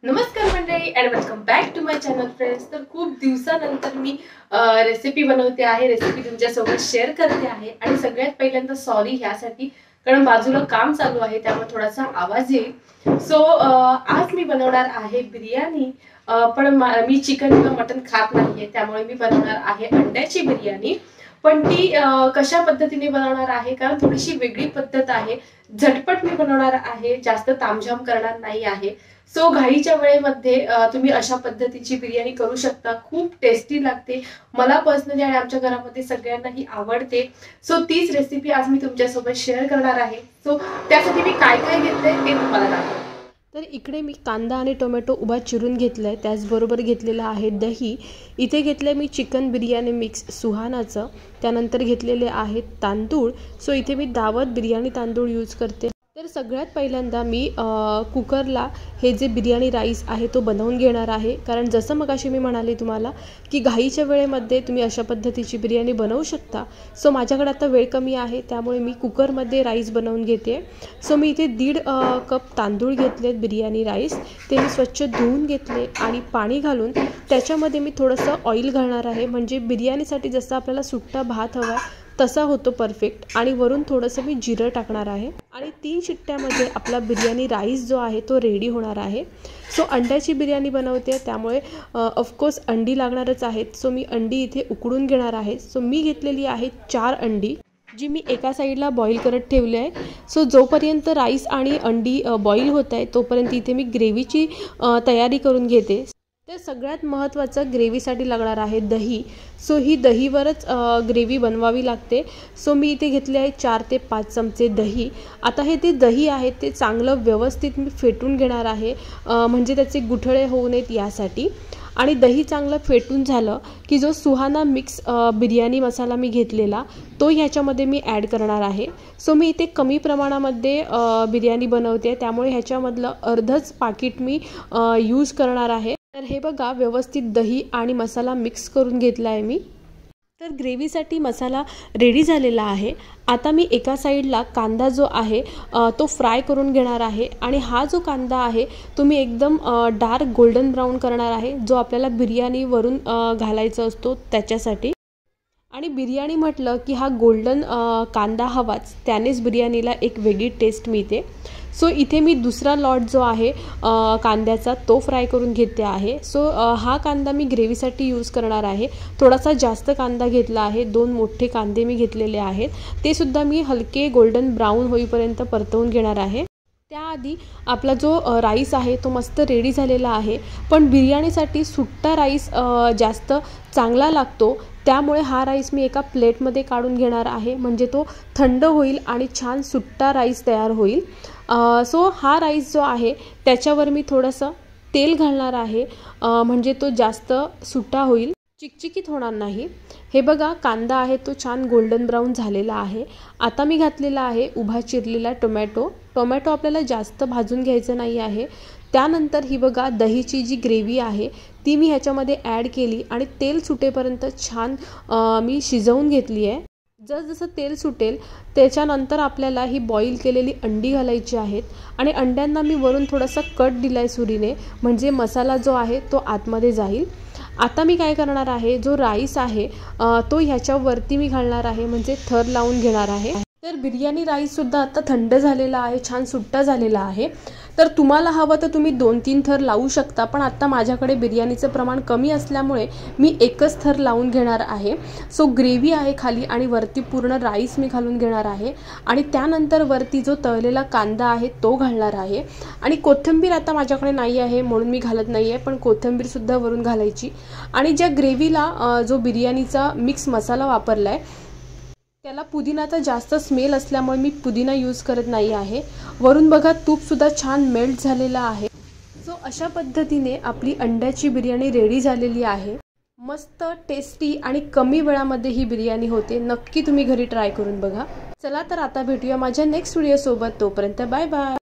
नमस्कार मंडळी and welcome back to my channel friends. तर खूप दिवसानंतर मी रेसिपी बनवते आहे, रेसिपी तुमच्यासोबत शेअर करते आहे। आणि सगळ्यात पहिल्यांदा सॉरी ह्यासाठी, कारण बाजूला काम चालू आहे त्यामुळे थोडासा आवाज येईल। सो आज मी बनवणार आहे बिर्याणी, पण मी चिकन किंवा मटन खात नाहीये त्यामुळे मी बनवणार आहे अंड्याची बिर्याणी। पण ती कशा पद्धतीने बनवणार आहे, कारण थोडीशी वेगळी पद्धत आहे। झटपट मी बनवणार आहे, जास्त तामझाम करणार नाही आहे। सो घाईच्या वेळेमध्ये तुम्ही अशा पद्धतीची बिर्याणी करू शकता, खूप टेस्टी लागते। मला पर्सनली आणि आमच्या घरामध्ये सगळ्यांनाही आवडते। सो तीच रेसिपी आज मी तुमच्यासोबत शेअर करणार आहे। सो त्यासाठी मी काय काय घेतले ते तुम्हाला दाखवते। तर इकडे मी कांदा आणि टोमॅटो उभा चिरून घेतलाय, त्याचबरोबर घेतलेलं आहे दही। इथे घेतलंय मी चिकन बिर्याणी मिक्स सुहानाचं। त्यानंतर घेतलेले आहेत तांदूळ। सो इथे मी दावत बिर्याणी तांदूळ यूज करते। तर सगळ्यात पहिल्यांदा मी कुकरला हे जे बिर्याणी राईस आहे तो बनवून घेणार आहे, कारण जसं मगाशी मी म्हणाले तुम्हाला की घाईच्या वेळेमध्ये तुम्ही अशा पद्धतीची बिर्याणी बनवू शकता। सो माझ्याकडे आता वेळ कमी आहे त्यामुळे मी कुकरमध्ये राईस बनवून घेते। सो मी इथे 1.5 कप तांदूळ घेतलेत बिर्याणी राईस, ते मी स्वच्छ धुवून घेतले आणि पाणी घालून त्याच्यामध्ये मी थोडंसं ऑइल घालणार आहे, म्हणजे बिर्याणीसाठी जसं आपल्याला सुट्टा भात हवा तसा होतो परफेक्ट। आणि वरून थोडंसं मी जिरं टाकणार आहे आणि 3 शिट्ट्यामध्ये आपला बिर्याणी राईस जो आहे तो रेडी होणार आहे। सो अंड्याची बिर्याणी बनवते त्यामुळे ऑफकोर्स अंडी लागणारच आहेत। सो मी अंडी इथे उकडून घेणार आहे। सो मी घेतलेली आहे 4 अंडी, जी मी एका साईडला बॉईल करत ठेवले आहे। सो जोपर्यंत राईस आणि अंडी बॉईल होत आहे तोपर्यंत इथे मी ग्रेव्हीची तयारी करून घेते। तर सगळ्यात महत्त्वाचं ग्रेव्हीसाठी लागणार आहे दही। सो ही दहीवरच ग्रेव्ही बनवावी लागते। सो मी इथे घेतले आहे 4 ते 5 चमचे दही। आता हे ते दही आहे ते चांगलं व्यवस्थित मी फेटून घेणार आहे, म्हणजे त्याचे गुठळे होऊ नयेत यासाठी। आणि दही चांगलं फेटून झालं की जो सुहाना मिक्स बिर्याणी मसाला मी घेतलेला तो ह्याच्यामध्ये मी ॲड करणार आहे। सो मी इथे कमी प्रमाणामध्ये बिर्याणी बनवते त्यामुळे ह्याच्यामधलं अर्धच पाकिट मी यूज करणार आहे। तर हे बघा, व्यवस्थित दही आणि मसाला मिक्स करून घेतला आहे मी। तर ग्रेव्हीसाठी मसाला रेडी झालेला आहे। आता मी एका साईडला कांदा जो आहे तो फ्राय करून घेणार आहे। आणि हा जो कांदा आहे तो मी एकदम डार्क गोल्डन ब्राऊन करणार आहे, जो आपल्याला बिर्याणीवरून घालायचा असतो त्याच्यासाठी। आणि बिर्याणी म्हटलं की हा गोल्डन कांदा हवाच, त्यानेच बिर्याणीला एक वेगळी टेस्ट मिळते। सो इथे मी दुसरा लॉट जो आहे कांद्याचा तो फ्राय करून घेते आहे। सो हा कांदा मी ग्रेव्हीसाठी यूज करणार आहे। थोडासा जास्त कांदा घेतला आहे, 2 मोठे कांदे मी घेतलेले आहेत, ते सुद्धा मी हलके गोल्डन ब्राऊन होईपर्यंत परतवून घेणार आहे। त्याआधी आपला जो राईस आहे तो मस्त रेडी झालेला आहे, पण बिर्याणीसाठी सुट्टा राईस जास्त चांगला लागतो, त्यामुळे हा राईस मी एका प्लेटमध्ये काढून घेणार आहे, म्हणजे तो थंड होईल आणि छान सुट्टा राईस तयार होईल। सो हा राईस जो आहे त्याच्यावर मी थोडंसं तेल घालणार आहे, म्हणजे तो जास्त सुट्टा होईल, चिकचिकीत होणार नाही। हे बघा, कांदा आहे तो छान गोल्डन ब्राऊन झालेला आहे। आता मी घातलेला आहे उभा चिरलेला टोमॅटो। टोमॅटो आपल्याला जास्त भाजून घ्यायचं नाही आहे। त्यानंतर ही बघा दहीची जी ग्रेव्ही आहे ती मी ह्याच्यामध्ये ॲड केली आणि तेल सुटेपर्यंत छान मी शिजवून घेतली आहे। जसं तेल सुटेल त्याच्यानंतर आपल्याला ही बॉईल केलेली अंडी घालायची आहेत आणि अंड्यांना मी वरून थोडासा कट दिला आहे सुरीने, म्हणजे मसाला जो आहे तो आतमध्ये जाईल। आता मी काय करणार आहे, जो राईस आहे तो ह्याच्यावरती मी घालणार आहे, म्हणजे थर लावून घेणार आहे। तर बिर्याणी राईससुद्धा आता थंड झालेला आहे, छान सुट्टा झालेला आहे। तर तुम्हाला हवं तर तुम्ही 2-3 थर लावू शकता, पण आत्ता माझ्याकडे बिर्याणीचं प्रमाण कमी असल्यामुळे मी एकच थर लावून घेणार आहे। सो ग्रेव्ही आहे खाली आणि वरती पूर्ण राईस मी घालून घेणार आहे आणि त्यानंतर वरती जो तळलेला कांदा आहे तो घालणार आहे। आणि कोथिंबीर आता माझ्याकडे नाही आहे म्हणून मी घालत नाही आहे, पण कोथिंबीरसुद्धा वरून घालायची। आणि ज्या ग्रेव्हीला जो बिर्याणीचा मिक्स मसाला वापरला आहे त्याला पुदिनाचा जास्त स्मेल असल्यामुळे मी पुदिना यूज करत नाही आहे। वरून बघा तूपसुद्धा छान मेल्ट झालेला आहे। सो अशा पद्धतीने आपली अंड्याची बिर्याणी रेडी झालेली आहे। मस्त टेस्टी आणि कमी वेळामध्ये ही बिर्याणी होते। नक्की तुम्ही घरी ट्राय करून बघा। चला तर आता भेटूया माझ्या नेक्स्ट व्हिडिओसोबत, तोपर्यंत बाय बाय।